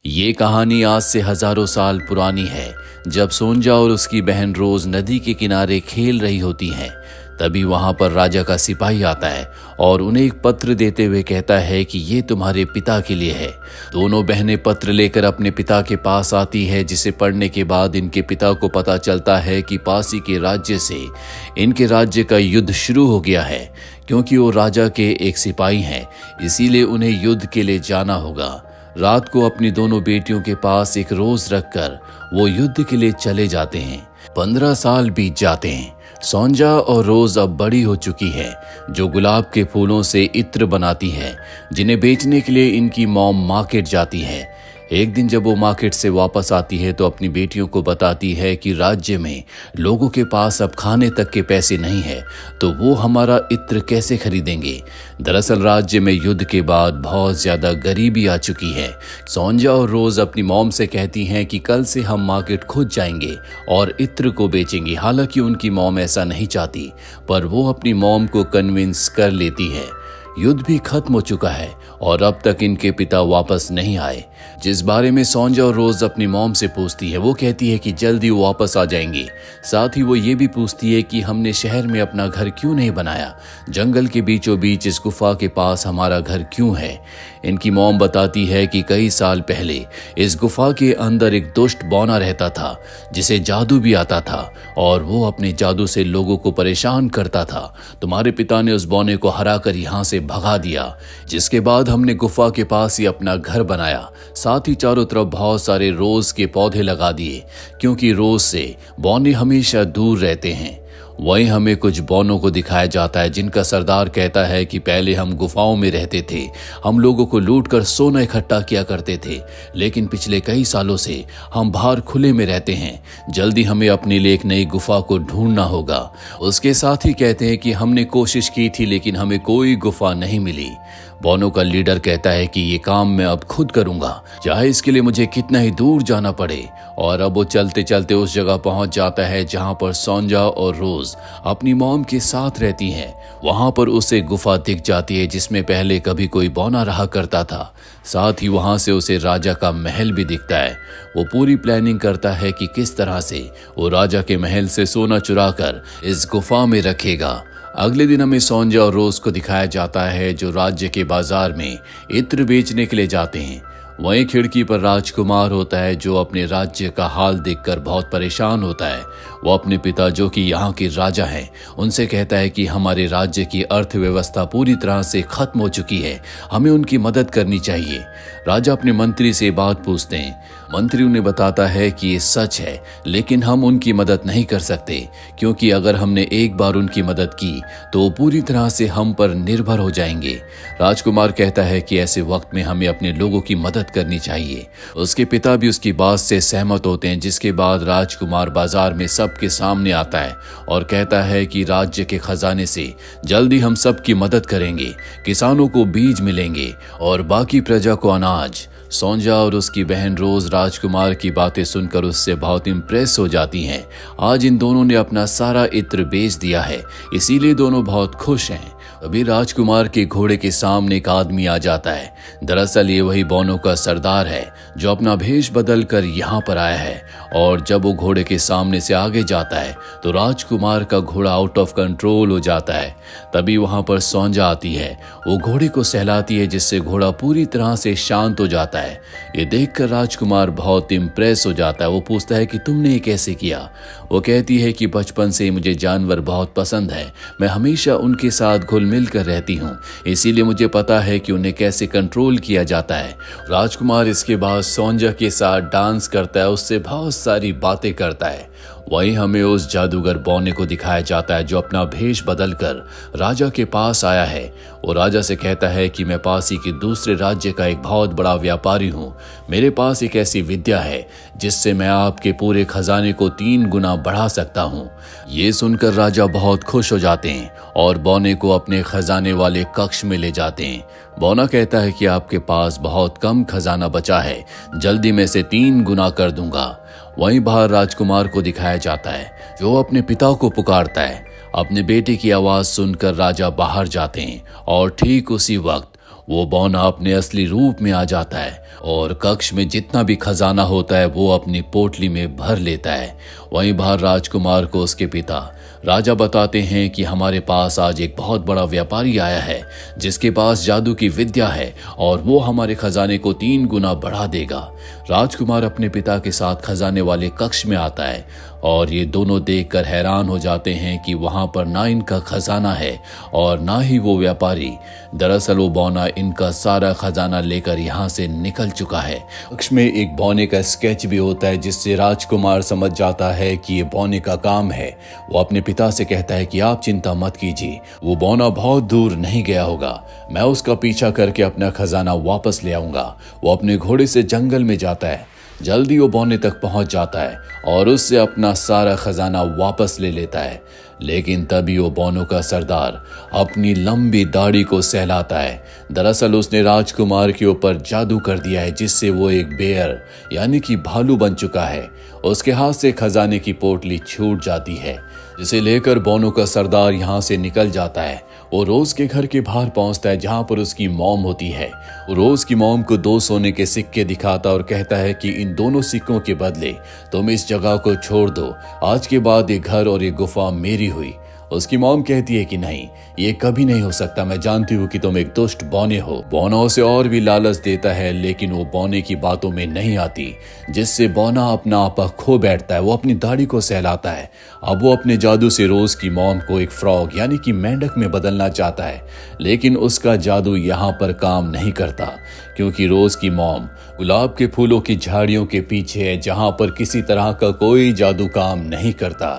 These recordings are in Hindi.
ये कहानी आज से हजारों साल पुरानी है। जब सोंजा और उसकी बहन रोज नदी के किनारे खेल रही होती हैं, तभी वहां पर राजा का सिपाही आता है और उन्हें एक पत्र देते हुए कहता है कि ये तुम्हारे पिता के लिए है। दोनों बहनें पत्र लेकर अपने पिता के पास आती है, जिसे पढ़ने के बाद इनके पिता को पता चलता है कि पासी के राज्य से इनके राज्य का युद्ध शुरू हो गया है। क्योंकि वो राजा के एक सिपाही हैं, इसीलिए उन्हें युद्ध के लिए जाना होगा। रात को अपनी दोनों बेटियों के पास एक रोज रखकर वो युद्ध के लिए चले जाते हैं। 15 साल बीत जाते हैं। सोंजा और रोज अब बड़ी हो चुकी है, जो गुलाब के फूलों से इत्र बनाती है, जिन्हें बेचने के लिए इनकी मॉम मार्केट जाती है। एक दिन जब वो मार्केट से वापस आती है तो अपनी बेटियों को बताती है कि राज्य में लोगों के पास अब खाने तक के पैसे नहीं है, तो वो हमारा इत्र कैसे खरीदेंगे। दरअसल राज्य में युद्ध के बाद बहुत ज्यादा गरीबी आ चुकी है। सोंजा और रोज अपनी मॉम से कहती हैं कि कल से हम मार्केट खुद जाएंगे और इत्र को बेचेंगे। हालांकि उनकी मॉम ऐसा नहीं चाहती, पर वो अपनी मॉम को कन्विंस कर लेती है। युद्ध भी खत्म हो चुका है और अब तक इनके पिता वापस नहीं आए, जिस बारे में सोंजा और रोज अपनी मॉम से पूछती है। वो कहती है कि जल्दी वो वापस आ जाएंगे। साथ ही वो ये भी पूछती है कि हमने शहर में अपना घर क्यों नहीं बनाया, जंगल के बीचों बीच इस गुफा के पास हमारा घर क्यों है। इनकी मॉम बताती है कि कई साल पहले इस गुफा के अंदर एक दुष्ट बौना रहता था, जिसे जादू भी आता था और वो अपने जादू से लोगों को परेशान करता था। तुम्हारे पिता ने उस बौने को हराकर यहाँ से भगा दिया, जिसके बाद हमने गुफा के पास ही अपना घर बनाया। साथ ही चारों तरफ बहुत सारे रोज के पौधे लगा दिए, क्योंकि रोज से बौने हमेशा दूर रहते हैं। वहीं हमें कुछ बौनों को दिखाया जाता है, जिनका सरदार कहता है कि पहले हम गुफाओं में रहते थे, हम लोगों को लूट कर सोना इकट्ठा किया करते थे, लेकिन पिछले कई सालों से हम बाहर खुले में रहते हैं। जल्दी हमें अपने लिए एक नई गुफा को ढूंढना होगा। उसके साथ ही कहते हैं कि हमने कोशिश की थी, लेकिन हमें कोई गुफा नहीं मिली। बौनों का लीडर कहता है कि ये काम मैं अब खुद करूंगा, चाहे इसके लिए मुझे कितना ही दूर जाना पड़े। और अब वो चलते चलते उस जगह पहुंच जाता है जहां पर सोंजा और रोज अपनी मॉम के साथ रहती हैं। वहां पर उसे गुफा दिख जाती है, जिसमें पहले कभी कोई बौना रहा करता था। साथ ही वहां से उसे राजा का महल भी दिखता है। वो पूरी प्लानिंग करता है कि किस तरह से वो राजा के महल से सोना चुरा कर इस गुफा में रखेगा। अगले दिन हमें सोंजा और रोज को दिखाया जाता है, जो राज्य के बाजार में इत्र बेचने के लिए जाते हैं। वहीं खिड़की पर राजकुमार होता है, जो अपने राज्य का हाल देखकर बहुत परेशान होता है। वो अपने पिता, जो कि यहाँ के राजा हैं, उनसे कहता है कि हमारे राज्य की अर्थव्यवस्था पूरी तरह से खत्म हो चुकी है, हमें उनकी मदद करनी चाहिए। राजा अपने मंत्री से बात पूछते हैं। मंत्री उन्हें बताता है कि ये सच है, लेकिन हम उनकी मदद नहीं कर सकते, क्योंकि अगर हमने एक बार उनकी मदद की तो वो पूरी तरह से हम पर निर्भर हो जाएंगे। राजकुमार कहता है कि ऐसे वक्त में हमें अपने लोगों की मदद करनी चाहिए। उसके पिता भी उसकी बात से सहमत होते हैं, जिसके बाद राजकुमार बाजार में सबके सामने आता है और कहता है कि राज्य के खजाने से जल्दी हम सबकी मदद करेंगे, किसानों को बीज मिलेंगे और बाकी प्रजा को अनाज। सोंजा और उसकी बहन रोज राजकुमार की बातें सुनकर उससे बहुत इम्प्रेस हो जाती हैं। आज इन दोनों ने अपना सारा इत्र बेच दिया है, इसीलिए दोनों बहुत खुश हैं। अभी राजकुमार के घोड़े के सामने एक आदमी आ जाता है। दरअसल ये वही बौनों का सरदार है, जो अपना भेष बदल कर यहाँ पर आया है। और जब वो घोड़े के सामने से आगे जाता है तो राजकुमार का घोड़ा आउट ऑफ कंट्रोल हो जाता है। तभी वहां पर सोंजा आती है। वो घोड़े को सहलाती है, जिससे घोड़ा पूरी तरह से शांत हो जाता है। ये देखकर राजकुमार बहुत इम्प्रेस हो जाता है। वो पूछता है कि तुमने ये कैसे किया। वो कहती है कि बचपन से मुझे जानवर बहुत पसंद है, मैं हमेशा उनके साथ घुल मिल कर रहती हूँ, इसीलिए मुझे पता है कि उन्हें कैसे कंट्रोल किया जाता है। राजकुमार इसके बाद सोंजा के साथ डांस करता है, उससे बहुत सारी बातें करता है। वहीं हमें उस जादूगर बौने को दिखाया जाता है, जो अपना भेष बदलकर राजा के पास आया है। वो राजा से कहता है कि मैं पास ही के दूसरे राज्य का एक बहुत बड़ा व्यापारी हूँ, मेरे पास एक ऐसी विद्या है जिससे मैं आपके पूरे खजाने को 3 गुना बढ़ा सकता हूँ। ये सुनकर राजा बहुत खुश हो जाते हैं और बौने को अपने खजाने वाले कक्ष में ले जाते हैं। बौना कहता है कि आपके पास बहुत कम खजाना बचा है, जल्दी मैं इसे 3 गुना कर दूंगा। वहीं बाहर राजकुमार को दिखाया जाता है, जो अपने पिता को पुकारता है। अपने बेटे की आवाज सुनकर राजा बाहर जाते हैं और ठीक उसी वक्त वो बौना अपने असली रूप में आ जाता है और कक्ष में जितना भी खजाना होता है वो अपनी पोटली में भर लेता है। वहीं बाहर राजकुमार को उसके पिता राजा बताते हैं कि हमारे पास आज एक बहुत बड़ा व्यापारी आया है जिसके पास जादू की विद्या है और वो हमारे खजाने को 3 गुना बढ़ा देगा। राजकुमार अपने पिता के साथ खजाने वाले कक्ष में आता है और ये दोनों देखकर हैरान हो जाते हैं कि वहां पर ना इनका खजाना है और ना ही वो व्यापारी। दरअसल वो बौना इनका सारा खजाना लेकर यहाँ से निकल चुका है। कक्ष में एक बौने का स्केच भी होता है जिससे राजकुमार समझ जाता है कि ये बौने का काम है। वो अपने पिता से कहता है कि आप चिंता मत कीजिए, वो बौना बहुत दूर नहीं गया होगा, मैं उसका पीछा करके अपना खजाना वापस ले आऊंगा। वो अपने घोड़े से जंगल में जाता है, जल्दी वो बौने तक पहुंच जाता है और उससे अपना सारा खजाना वापस ले लेता है। लेकिन तभी वो बौनों का सरदार अपनी लंबी दाढ़ी को सहलाता है। दरअसल उसने राजकुमार के ऊपर जादू कर दिया है जिससे वो एक बेयर यानी कि भालू बन चुका है। उसके हाथ से खजाने की पोटली छूट जाती है जिसे लेकर बौनों का सरदार यहाँ से निकल जाता है। वो रोज के घर के बाहर पहुंचता है जहां पर उसकी मॉम होती है। वो रोज की मॉम को 2 सोने के सिक्के दिखाता और कहता है कि इन दोनों सिक्कों के बदले तुम इस जगह को छोड़ दो, आज के बाद ये घर और ये गुफा मेरी हुई। उसकी मॉम कहती है कि नहीं, ये कभी नहीं हो सकता, मैं जानती हूँ कि तुम एक दुष्ट बौने हो। बौना उसे और भी लालच देता है लेकिन वो बौने की बातों में नहीं आती, जिससे बौना अपना आपा खो बैठता है। वो अपनी दाढ़ी को सहलाता है। अब वो अपने जादू से रोज की मॉम को एक फ्रॉग यानी कि मेंढक में बदलना चाहता है, लेकिन उसका जादू यहाँ पर काम नहीं करता क्योंकि रोज की मॉम गुलाब के फूलों की झाड़ियों के पीछे है जहां पर किसी तरह का कोई जादू काम नहीं करता।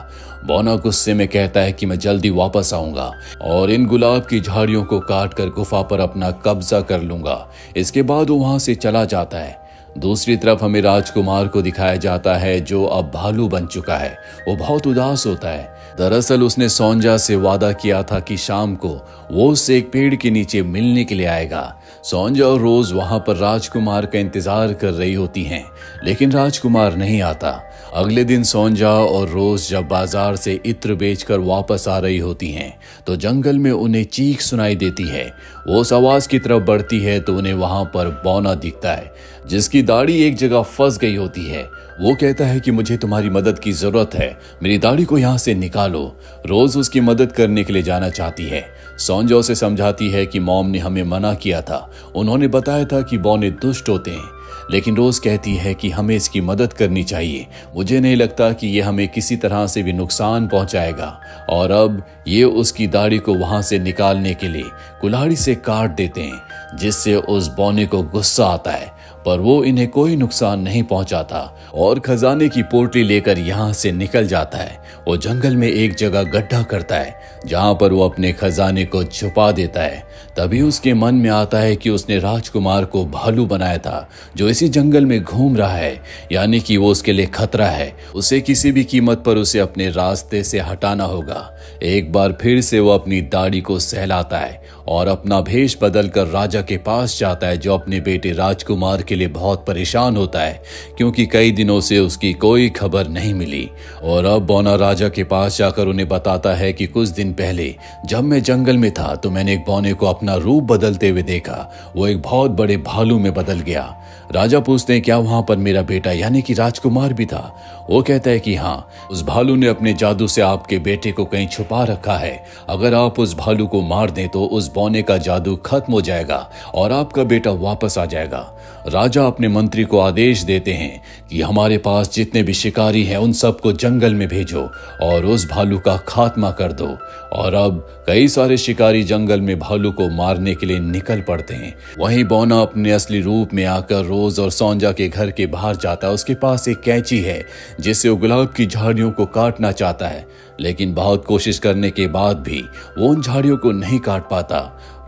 बौना गुस्से में कहता है कि मैं जल्दी वापस आऊंगा और इन गुलाब की झाड़ियों को काट कर गुफा पर अपना कब्जा कर लूंगा। इसके बाद वो वहां से चला जाता है। दूसरी तरफ हमें राजकुमार को दिखाया जाता है जो अब भालू बन चुका है। वो बहुत उदास होता है। दरअसल उसने सोंजा से वादा किया था कि शाम को वो उससे एक पेड़ के नीचे मिलने के लिए आएगा। सोंजा और रोज वहां पर राजकुमार का इंतजार कर रही होती हैं, लेकिन राजकुमार नहीं आता। अगले दिन सोंजा और रोज जब बाजार से इत्र बेचकर वापस आ रही होती हैं तो जंगल में उन्हें चीख सुनाई देती है। वो उस आवाज की तरफ बढ़ती है तो उन्हें वहां पर बौना दिखता है जिसकी दाढ़ी एक जगह फंस गई होती है। वो कहता है कि मुझे तुम्हारी मदद की जरूरत है, मेरी दाढ़ी को यहाँ से निकालो। रोज उसकी मदद करने के लिए जाना चाहती है। सोंजा उसे समझाती है कि मॉम ने हमें मना किया था, उन्होंने बताया था कि बौने दुष्ट होते हैं, लेकिन रोज कहती है कि हमें इसकी मदद करनी चाहिए। मुझे नहीं लगता कि ये हमें किसी तरह से भी नुकसान पहुंचाएगा। और अब ये उसकी दाढ़ी को वहां से निकालने के लिए कुल्हाड़ी से काट देते हैं जिससे उस बौने को गुस्सा आता है, पर वो इन्हें कोई नुकसान नहीं पहुंचाता और खजाने की पोटली लेकर यहाँ से निकल जाता है। वो जंगल में एक जगह गड्ढा करता है जहां पर वो अपने खजाने को छुपा देता है। तभी उसके मन में आता है कि उसने राजकुमार को भालू बनाया था जो इसी जंगल में घूम रहा है, यानी कि वो उसके लिए खतरा है। उसे किसी भी कीमत पर उसे अपने रास्ते से हटाना होगा। एक बार फिर से वो अपनी दाढ़ी को सहलाता है और अपना भेष बदलकर राजा के पास जाता है जो अपने बेटे राजकुमार के लिए बहुत परेशान होता है क्योंकि कई दिनों से उसकी कोई खबर नहीं मिली। और अब बौना राजा के पास जाकर उन्हें बताता है कि कुछ दिन पहले जब मैं जंगल में था तो मैंने एक बौने को अपना रूप बदलते हुए देखा। वो एक बहुत बड़े भालू में बदल गया। राजा पूछते हैं क्या वहां पर मेरा बेटा यानी कि राजकुमार भी था। वो कहता है कि हाँ, उस भालू ने अपने जादू से आपके बेटे को कहीं छुपा रखा है। अगर आप उस भालू को मार दें तो उस बौने का जादू खत्म हो जाएगा और आपका बेटा वापस आ जाएगा। राजा अपने मंत्री को आदेश देते हैं कि हमारे पास जितने भी शिकारी हैं उन सबको जंगल में भेजो और उस भालू का खात्मा कर दो। और अब कई सारे शिकारी जंगल में भालू को मारने के लिए निकल पड़ते हैं। वहीं बौना अपने असली रूप में आकर रोज और सोंजा के घर के बाहर जाता है। उसके पास एक कैंची है जिससे वो गुलाब की झाड़ियों को काटना चाहता है, लेकिन बहुत कोशिश करने के बाद भी वो उन झाड़ियों को नहीं काट पाता।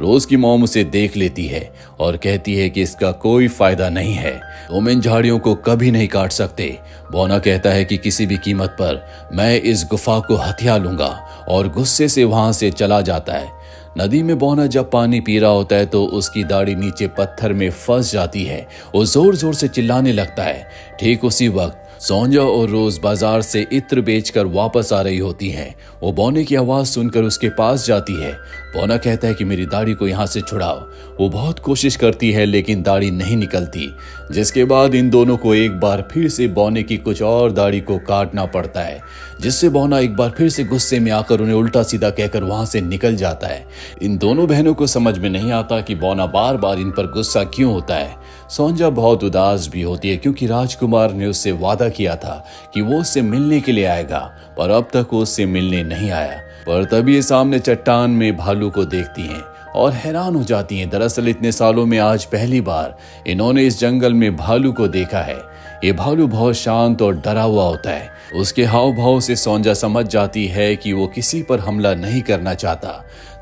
रोज की मॉम उसे देख लेती है और कहती है कि इसका कोई फायदा नहीं है, तुम इन झाड़ियों को कभी नहीं काट सकते। बौना कहता है कि किसी भी कीमत पर मैं इस गुफा को हथिया लूंगा और गुस्से से वहां से चला जाता है। नदी में बौना जब पानी पी रहा होता है तो उसकी दाढ़ी नीचे पत्थर में फंस जाती है। वो जोर जोर से चिल्लाने लगता है। ठीक उसी वक्त सोंजा और रोज बाजार से इत्र बेचकर वापस आ रही होती हैं। वो बौने की आवाज सुनकर उसके पास जाती है। बोना कहता है कि मेरी दाढ़ी को यहाँ से छुड़ाओ। वो बहुत कोशिश करती है लेकिन दाढ़ी नहीं निकलती, जिसके बाद इन दोनों को एक बार फिर से बोने की कुछ और दाढ़ी को काटना पड़ता है, जिससे बोना एक बार फिर से गुस्से में आकर उन्हें उल्टा सीधा कहकर वहां से निकल जाता है। इन दोनों बहनों को समझ में नहीं आता कि बोना बार बार इन पर गुस्सा क्यों होता है। सोंजा बहुत उदास भी होती है क्योंकि राजकुमार ने उससे वादा किया था कि वो उससे मिलने के लिए आएगा, पर अब तक वो उससे मिलने नहीं आया। पर तभी ये सामने चट्टान में भालू को देखती हैं और हैरान हो जाती हैं। दरअसल इतने सालों में आज पहली बार इन्होंने इस जंगल में भालू को देखा है। ये भालू बहुत शांत और डरा हुआ होता है। उसके हाव भाव से सोंजा समझ जाती है कि वो किसी पर हमला नहीं करना चाहता।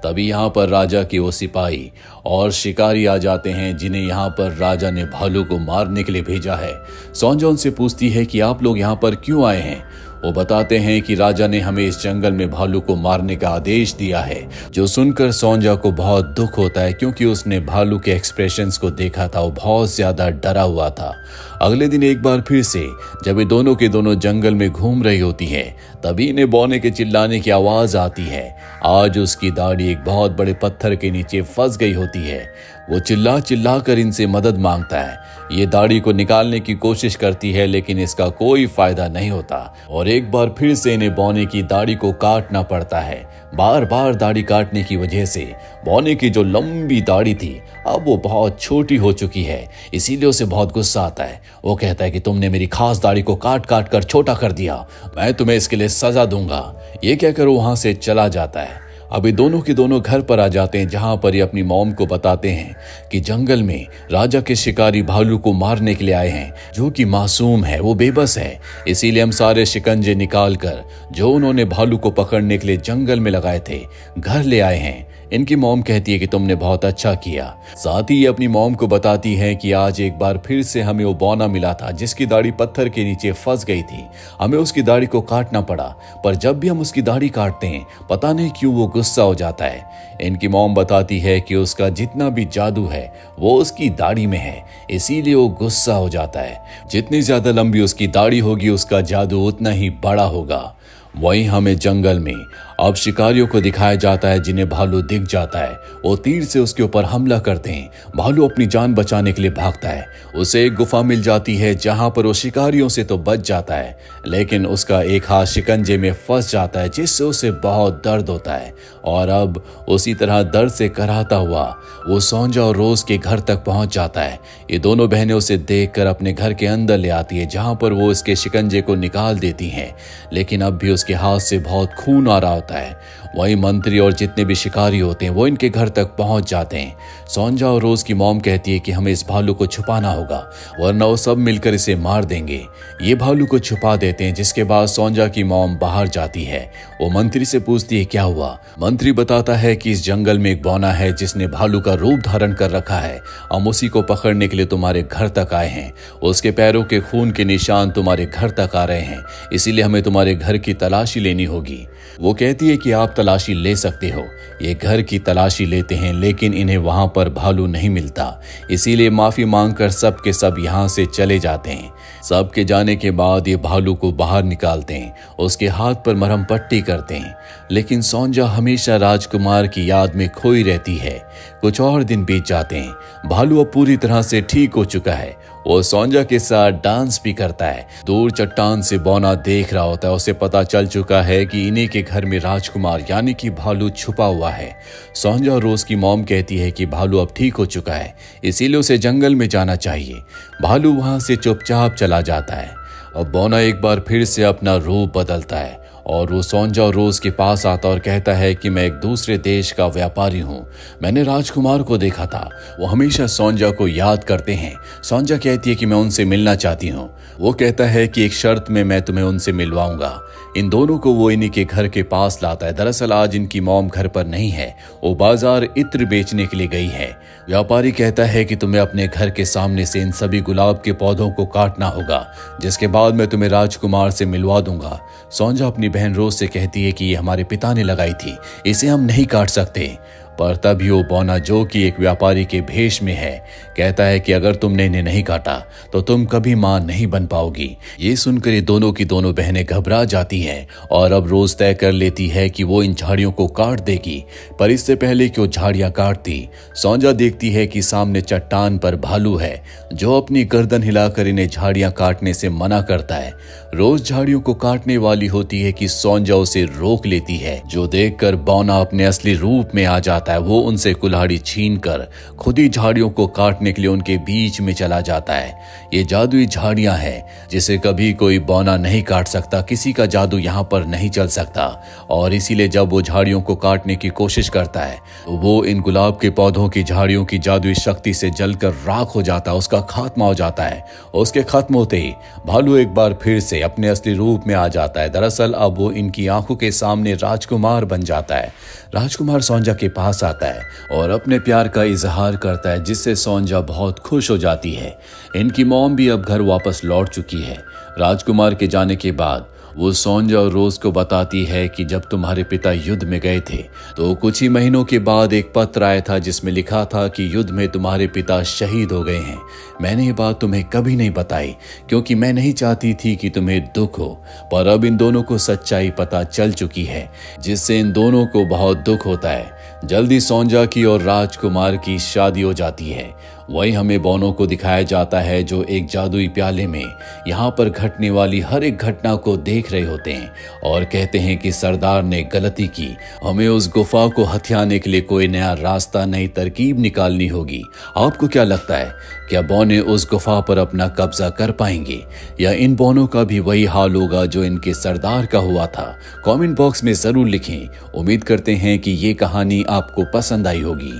तभी यहाँ पर राजा के वो सिपाही और शिकारी आ जाते हैं जिन्हें यहाँ पर राजा ने भालू को मारने के लिए भेजा है। सोंजा उनसे पूछती है कि आप लोग यहाँ पर क्यों आए हैं। वो बताते हैं कि राजा ने हमें इस जंगल में भालू को मारने का आदेश दिया है। जो सुनकर सोंजा को बहुत दुख होता है क्योंकि उसने भालू के एक्सप्रेशंस को देखा था, वो बहुत ज्यादा डरा हुआ था। अगले दिन एक बार फिर से जब ये दोनों के दोनों जंगल में घूम रही होती है, तभी इन्हें बोने के चिल्लाने की आवाज आती है। आज उसकी दाढ़ी एक बहुत बड़े पत्थर के नीचे फंस गई होती है। वो चिल्ला चिल्ला कर इनसे मदद मांगता है। ये दाढ़ी को निकालने की कोशिश करती है लेकिन इसका कोई फायदा नहीं होता और एक बार फिर से इन्हें बोने की दाढ़ी को काटना पड़ता है। बार बार दाढ़ी काटने की वजह से बोने की जो लंबी दाढ़ी थी अब वो बहुत छोटी हो चुकी है, इसीलिए उसे बहुत गुस्सा आता है। वो कहता है कि तुमने मेरी खास दाढ़ी को काट काट कर छोटा कर दिया, मैं तुम्हें इसके लिए सजा दूंगा। ये कहकर वो वहां से चला जाता है। अभी दोनों के दोनों घर पर आ जाते हैं जहां पर ये अपनी मॉम को बताते हैं कि जंगल में राजा के शिकारी भालू को मारने के लिए आए हैं, जो कि मासूम है, वो बेबस है। इसीलिए हम सारे शिकंजे निकाल कर जो उन्होंने भालू को पकड़ने के लिए जंगल में लगाए थे घर ले आए हैं। इनकी मॉम कहती है कि तुमने बहुत अच्छा किया। साथ ही ये अपनी मॉम को बताती है कि आज एक बार फिर से हमें वो बौना मिला था जिसकी दाढ़ी पत्थर के नीचे फंस गई थी। हमें उसकी दाढ़ी को काटना पड़ा, पर जब भी हम उसकी दाढ़ी काटते हैं पता नहीं क्यों वो गुस्सा हो जाता है। इनकी मॉम बताती है कि उसका जितना भी जादू है वो उसकी दाढ़ी में है, इसीलिए वो गुस्सा हो जाता है। जितनी ज्यादा लंबी उसकी दाढ़ी होगी उसका जादू उतना ही बड़ा होगा। वहीं हमें जंगल में अब शिकारियों को दिखाया जाता है जिन्हें भालू दिख जाता है। वो तीर से उसके ऊपर हमला करते हैं। भालू अपनी जान बचाने के लिए भागता है। उसे एक गुफा मिल जाती है जहां पर वो शिकारियों से तो बच जाता है, लेकिन उसका एक हाथ शिकंजे में फंस जाता है जिससे उसे बहुत दर्द होता है। और अब उसी तरह दर्द से कराहता हुआ वो सोंजा और रोज के घर तक पहुंच जाता है। ये दोनों बहनें उसे देखकर अपने घर के अंदर ले आती है जहां पर वो इसके शिकंजे को निकाल देती हैं, लेकिन अब भी उसके हाथ से बहुत खून आ रहा होता है। वहीं मंत्री और जितने भी शिकारी होते हैं वो इनके घर तक पहुंच जाते हैं। सोंजा और रोज की मॉम कहती है कि हमें इस भालू को छुपाना होगा वरना वो सब मिलकर इसे मार देंगे। ये भालू को छुपा देते हैं, जिसके बाद सोंजा की मॉम बाहर जाती है। वो मंत्री से पूछती है क्या हुआ। मंत्री बताता है कि इस जंगल में एक बौना है जिसने भालू का रूप धारण कर रखा है। हम उसी को पकड़ने के लिए तुम्हारे घर तक आए हैं। उसके पैरों के खून के निशान तुम्हारे घर तक आ रहे हैं, इसीलिए हमें तुम्हारे घर की तलाशी लेनी होगी। वो कहती है कि आप तलाशी ले सकते हो। ये घर की तलाशी लेते हैं लेकिन इन्हें वहां पर भालू नहीं मिलता, इसीलिए माफी मांगकर सब के सब यहाँ से चले जाते हैं। सबके जाने के बाद ये भालू को बाहर निकालते हैं, उसके हाथ पर मरहम पट्टी करते हैं, लेकिन सोंजा हमेशा राजकुमार की याद में खोई रहती है। कुछ और दिन बीत जाते हैं। भालू अब पूरी तरह से ठीक हो चुका है। वो सोंजा के साथ डांस भी करता है। दूर चट्टान से बौना देख रहा होता है। उसे पता चल चुका है कि इन्हीं के घर में राजकुमार यानी कि भालू छुपा हुआ है। सोंजा और रोज की मॉम कहती है कि भालू अब ठीक हो चुका है, इसीलिए उसे जंगल में जाना चाहिए। भालू वहां से चुपचाप चला जाता है। अब बौना एक बार फिर से अपना रूप बदलता है और वो सोंजा और रोज के पास आता और कहता है कि मैं एक दूसरे देश का व्यापारी हूँ। मैंने राजकुमार को देखा था, वो हमेशा सोंजा को याद करते हैं। सोंजा कहती है कि मैं उनसे मिलना चाहती हूँ। वो कहता है कि एक शर्त में मैं तुम्हें उनसे मिलवाऊंगा। इन दोनों को वो इन्हीं के घर के पास लाता है। दरअसल आज इनकी मॉम घर पर नहीं है, वो बाजार इत्र बेचने के लिए गई है। व्यापारी कहता है कि तुम्हें अपने घर के सामने से इन सभी गुलाब के पौधों को काटना होगा, जिसके बाद मैं तुम्हें राजकुमार से मिलवा दूंगा। सोंजा अपनी बहन रोज से कहती है कि ये हमारे पिता ने लगाई थी, इसे हम नहीं काट सकते। पर तभी वो बौना, जो कि एक व्यापारी के भेष में है, कहता है कि अगर तुमने इन्हें नहीं काटा तो तुम कभी मां नहीं बन पाओगी। ये सुनकर ये दोनों की दोनों बहनें घबरा जाती हैं और अब रोज तय कर लेती है कि वो इन झाड़ियों को काट देगी। पर इससे पहले कि वो झाड़ियां काटती, सौंजा देखती है कि सामने चट्टान पर भालू है, जो अपनी गर्दन हिलाकर इन्हें झाड़ियां काटने से मना करता है। रोज झाड़ियों को काटने वाली होती है कि सौंजा उसे रोक लेती है, जो देखकर बौना अपने असली रूप में आ जाता है। वो उनसे कुल्हाड़ी छीनकर खुद ही झाड़ियों को काटने के लिए उनके बीच में चला जाता है। ये जादुई झाड़ियां हैं जिसे कभी कोई बौना नहीं काट सकता, किसी का जादू यहाँ पर नहीं चल सकता। और इसीलिए जब वो झाड़ियों को काटने की कोशिश करता है तो वो इन गुलाब के पौधों की झाड़ियों की जादुई शक्ति से जलकर राख हो जाता है, उसका खात्मा हो जाता है। उसके खत्म होते ही भालू एक बार फिर से अपने असली रूप में आ जाता है। दरअसल अब वो इनकी आंखों के सामने राजकुमार बन जाता है। राजकुमार सौंजा के पास आता है और अपने प्यार का इजहार करता है, जिससे सौंजा बहुत खुश हो जाती है। इनकी मॉम भी अब घर वापस लौट चुकी है। राजकुमार के जाने के बाद वो सौंजा और रोज को बताती है कि जब तुम्हारे पिता युद्ध में गए थे तो कुछ ही महीनों के बाद एक पत्र आया था जिसमें लिखा था कि युद्ध में तुम्हारे पिता शहीद हो गए हैं। मैंने ये बात तुम्हें कभी नहीं बताई क्योंकि मैं नहीं चाहती थी कि तुम्हें दुख हो, पर अब इन दोनों को सच्चाई पता चल चुकी है, जिससे इन दोनों को बहुत दुख होता है। जल्दी सौंजा की और राजकुमार की शादी हो जाती है। वही हमें बौनों को दिखाया जाता है जो एक जादुई प्याले में यहाँ पर घटने वाली हर एक घटना को देख रहे होते हैं और कहते हैं कि सरदार ने गलती की, हमें उस गुफा को हथियाने के लिए कोई नया रास्ता, नई तरकीब निकालनी होगी। आपको क्या लगता है, क्या बौने उस गुफा पर अपना कब्जा कर पाएंगे या इन बौनों का भी वही हाल होगा जो इनके सरदार का हुआ था? कमेंट बॉक्स में जरूर लिखें। उम्मीद करते हैं कि ये कहानी आपको पसंद आई होगी।